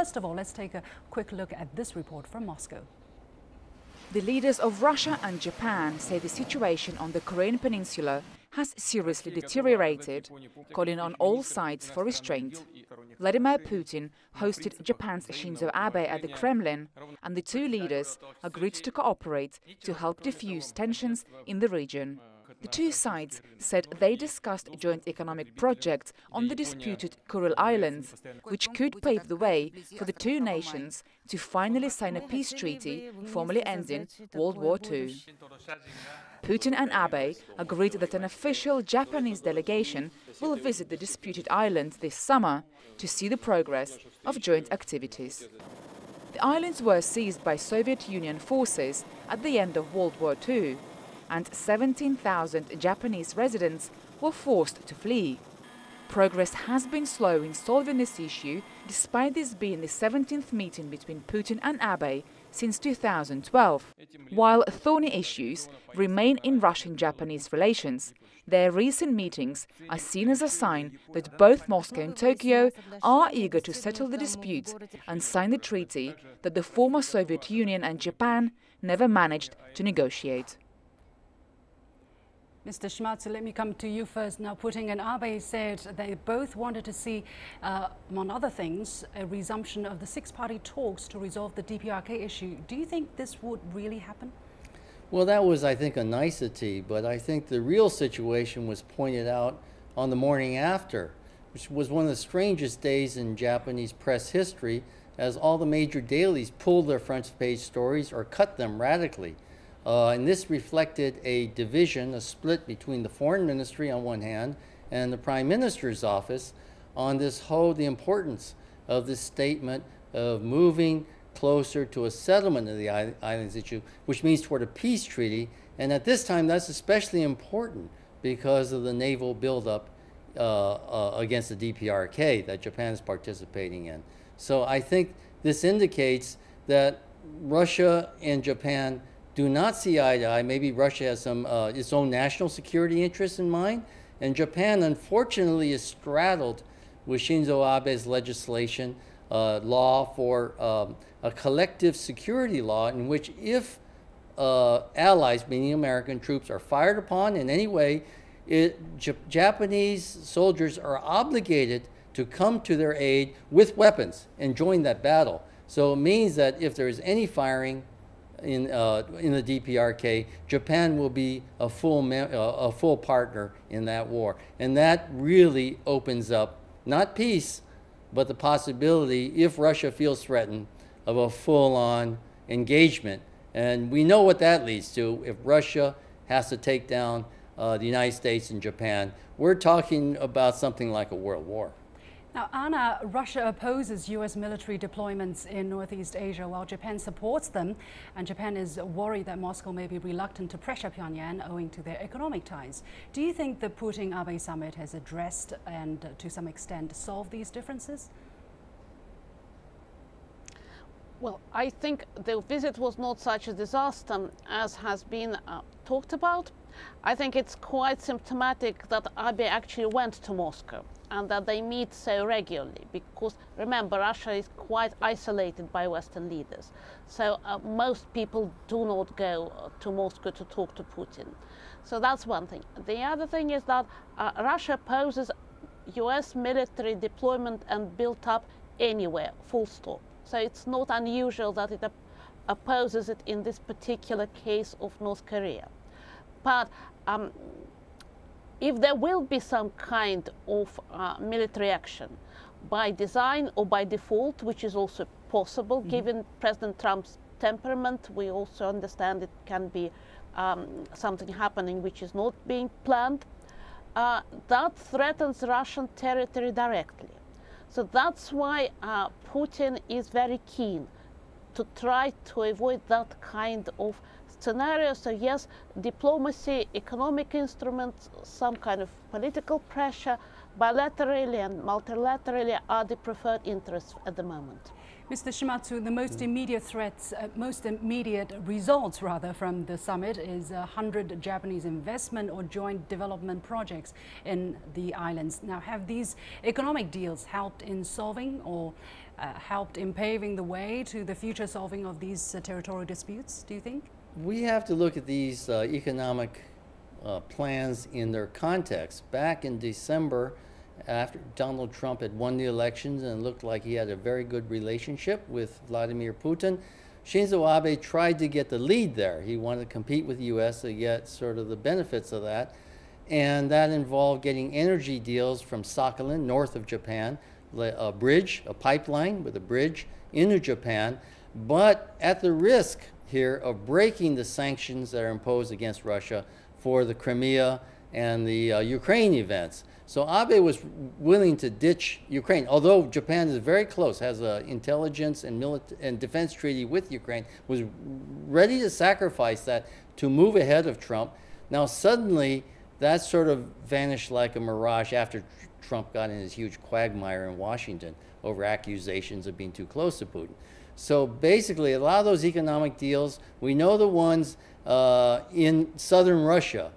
first of all, let's take a quick look at this report from Moscow. The leaders of Russia and Japan say the situation on the Korean Peninsula has seriously deteriorated, calling on all sides for restraint. Vladimir Putin hosted Japan's Shinzo Abe at the Kremlin, and the two leaders agreed to cooperate to help defuse tensions in the region. The two sides said they discussed joint economic projects on the disputed Kuril Islands, which could pave the way for the two nations to finally sign a peace treaty, formally ending World War II. Putin and Abe agreed that an official Japanese delegation will visit the disputed islands this summer to see the progress of joint activities. The islands were seized by Soviet Union forces at the end of World War II, and 17,000 Japanese residents were forced to flee. Progress has been slow in solving this issue, despite this being the 17th meeting between Putin and Abe since 2012. While thorny issues remain in Russian-Japanese relations, their recent meetings are seen as a sign that both Moscow and Tokyo are eager to settle the dispute and sign the treaty that the former Soviet Union and Japan never managed to negotiate. Mr. Shimatsu, let me come to you first. Now, Putin and Abe said they both wanted to see, among other things, a resumption of the six-party talks to resolve the DPRK issue. Do you think this would really happen? Well, that was, I think, a nicety, but I think the real situation was pointed out on the morning after, which was one of the strangest days in Japanese press history, as all the major dailies pulled their front-page stories or cut them radically. And this reflected a division, a split between the foreign ministry on one hand and the prime minister's office on the importance of this statement of moving closer to a settlement of the islands issue, which means toward a peace treaty. And at this time, that's especially important because of the naval buildup against the DPRK that Japan is participating in. So I think this indicates that Russia and Japan do not see eye to eye. Maybe Russia has some its own national security interests in mind, and Japan, unfortunately, is straddled with Shinzo Abe's legislation, law for a collective security law in which if allies, meaning American troops, are fired upon in any way, Japanese soldiers are obligated to come to their aid with weapons and join that battle. So it means that if there is any firing in the DPRK, Japan will be a full partner in that war. And that really opens up, not peace, but the possibility, if Russia feels threatened, of a full-on engagement. And we know what that leads to. If Russia has to take down the United States and Japan, we're talking about something like a world war. Now, Anna, Russia opposes U.S. military deployments in Northeast Asia while Japan supports them, and Japan is worried that Moscow may be reluctant to pressure Pyongyang owing to their economic ties. Do you think the Putin-Abe summit has addressed and, to some extent, solved these differences? Well, I think the visit was not such a disaster as has been talked about. I think it's quite symptomatic that Abe actually went to Moscow and that they meet so regularly, because remember, Russia is quite isolated by Western leaders. So most people do not go to Moscow to talk to Putin. So that's one thing. The other thing is that Russia opposes US military deployment and built up anywhere, full stop. So it's not unusual that it opposes it in this particular case of North Korea. But if there will be some kind of military action by design or by default, which is also possible, given President Trump's temperament, we also understand it can be something happening which is not being planned, that threatens Russian territory directly. So that's why Putin is very keen to try to avoid that kind of scenario. So yes, diplomacy, economic instruments, some kind of political pressure, bilaterally and multilaterally are the preferred interests at the moment. Mr. Shimatsu, the most immediate threats, most immediate results rather from the summit is 100 Japanese investment or joint development projects in the islands. Now, have these economic deals helped in solving or helped in paving the way to the future solving of these territorial disputes, do you think? We have to look at these economic plans in their context. Back in December, after Donald Trump had won the elections and it looked like he had a very good relationship with Vladimir Putin, Shinzo Abe tried to get the lead there. He wanted to compete with the US to get sort of the benefits of that. And that involved getting energy deals from Sakhalin, north of Japan, a bridge, a pipeline with a bridge into Japan, but at the risk here of breaking the sanctions that are imposed against Russia for the Crimea and the Ukraine events. So Abe was willing to ditch Ukraine, although Japan is very close, has an intelligence and defense treaty with Ukraine, was ready to sacrifice that to move ahead of Trump. Now suddenly that sort of vanished like a mirage after Trump got in his huge quagmire in Washington over accusations of being too close to Putin. So basically, a lot of those economic deals, we know the ones in southern Russia,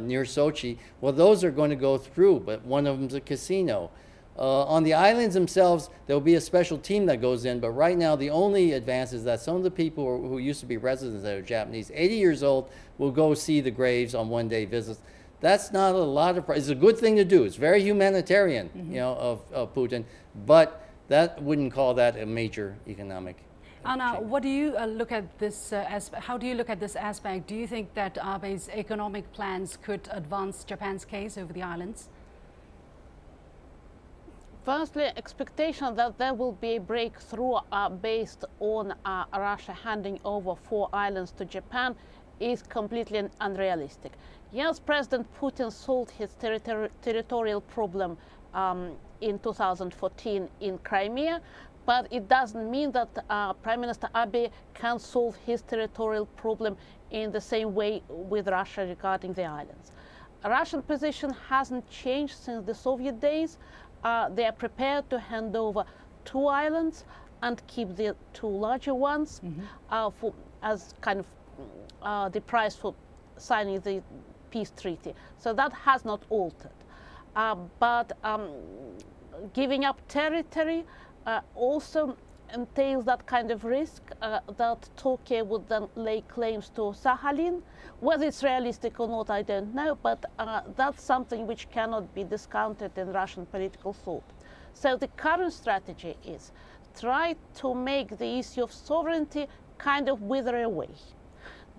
near Sochi, well, those are going to go through, but one of them's a casino. On the islands themselves, there'll be a special team that goes in, but right now the only advance is that some of the people who used to be residents that are Japanese, 80 years old, will go see the graves on one-day visits. That's not a lot of, it's a good thing to do. It's very humanitarian, you know, of Putin, but that wouldn't call that a major economic Anna, change. what do you look at this how do you look at this aspect? Do you think that Abe's economic plans could advance Japan's case over the islands? Firstly, expectation that there will be a breakthrough based on Russia handing over 4 islands to Japan is completely unrealistic. Yes, President Putin solved his territorial problem in 2014 in Crimea, but it doesn't mean that Prime Minister Abe can solve his territorial problem in the same way with Russia regarding the islands. A Russian position hasn't changed since the Soviet days. They are prepared to hand over 2 islands and keep the 2 larger ones as kind of the price for signing the peace treaty. So that has not altered. But giving up territory also entails that kind of risk that Tokyo would then lay claims to Sakhalin. Whether it's realistic or not, I don't know, but that's something which cannot be discounted in Russian political thought. So the current strategy is try to make the issue of sovereignty kind of wither away.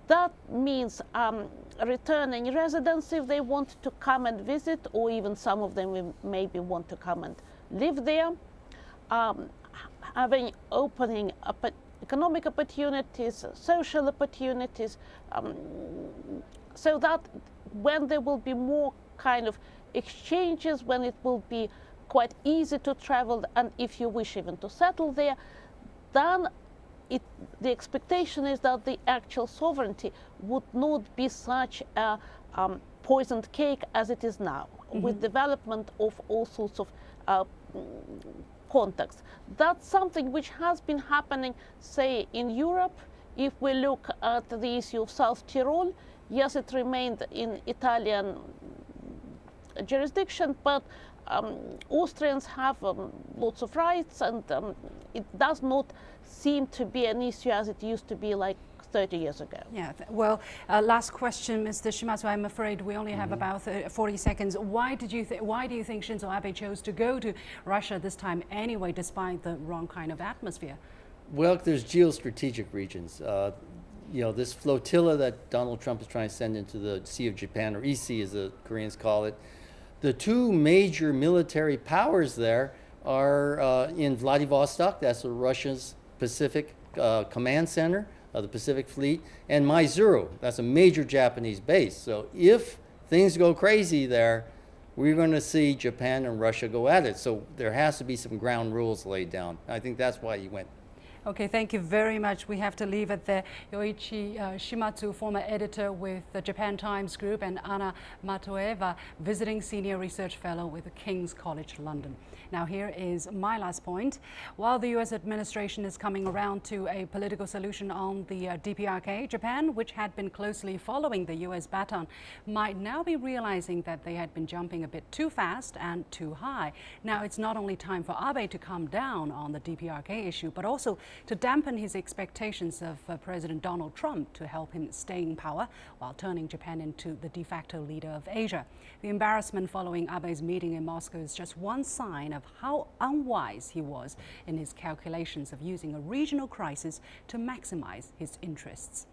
That means returning residents if they want to come and visit, or even some of them will maybe want to come and live there. Opening economic opportunities, social opportunities, so that when there will be more kind of exchanges, when it will be quite easy to travel, and if you wish even to settle there, then the expectation is that the actual sovereignty would not be such a poisoned cake as it is now, with development of all sorts of contacts. That's something which has been happening, say, in Europe. If we look at the issue of South Tyrol, yes, it remained in Italian jurisdiction, but Austrians have lots of rights, and it does not seem to be an issue as it used to be like 30 years ago. Yeah, well, last question, Mr. Shimatsu. I'm afraid we only have about 40 seconds. Why do you think Shinzo Abe chose to go to Russia this time anyway, despite the wrong kind of atmosphere? Well, there's geostrategic regions. You know, this flotilla that Donald Trump is trying to send into the Sea of Japan, or EC as the Koreans call it, the 2 major military powers there are in Vladivostok, that's Russia's Pacific Command Center, the Pacific Fleet, and Maizuru, that's a major Japanese base. So if things go crazy there, we're going to see Japan and Russia go at it. So there has to be some ground rules laid down. I think that's why he went. Okay, thank you very much. We have to leave it there. Yoichi Shimatsu, former editor with the Japan Times Group, and Anna Matveeva, visiting senior research fellow with the King's College London. Now here is my last point. While the US administration is coming around to a political solution on the DPRK, Japan, which had been closely following the US baton, might now be realizing that they had been jumping a bit too fast and too high. Now it's not only time for Abe to calm down on the DPRK issue, but also to dampen his expectations of President Donald Trump to help him stay in power while turning Japan into the de facto leader of Asia. The embarrassment following Abe's meeting in Moscow is just one sign of how unwise he was in his calculations of using a regional crisis to maximize his interests.